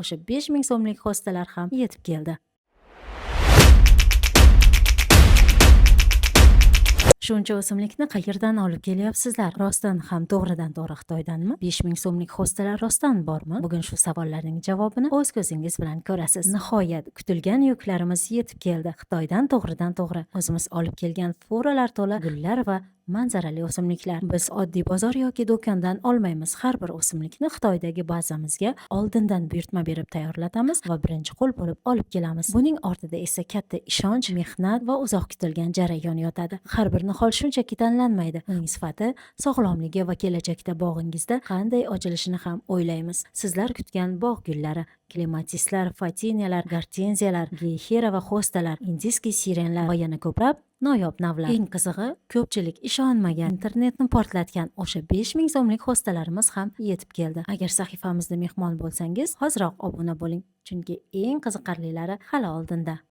o'sha 5000 so'mlik hostalar ham yetib keldi. Shuncha o'simlikni qayerdan olib kelyapsizlar? Rostdan ham to'g'ridan to'g'ri Xitoydanmi? 5000 so'mlik hostalar rostdan bormi? Bugun shu savollarning javobini o'z ko'zingiz bilan ko'rasiz. Nihoyat kutilgan yuklarimiz yetib keldi. Xitoydan to'g'ridan to'g'ri o'zimiz olib kelgan furalar to'la gullar va manzarali o'simliklar. Biz oddiy bozor yoki do'kondan olmaymiz. Har bir o'simlikni Xitoydagi bazamizga oldindan buyurtma berib tayyorlatamiz va birinchi qo'l bo'lib olib kelamiz. Buning ortida esa katta ishonch, mehnat va uzoq kutilgan jarayon yotadi. Har bir nihol shunchaki tanlanmaydi. Uning sifati, sog'lomligi va kelajakda bog'ingizda qanday ochilishini ham o'ylaymiz. Sizlar kutgan bog' gullari, klematislar, fatiniyalar, gortenziyalar, geyxera va hostalar, indiskiy sirenlar va yana ko'plab noyob navlar. Eng qizig'i, ko'pchilik ishonmagan, internetni portlatgan o'sha 5000 so'mlik hostalarimiz ham yetib keldi. Agar sahifamizda mehmon bo'lsangiz, hoziroq obuna bo'ling, chunki eng qiziqarlilari hali oldinda.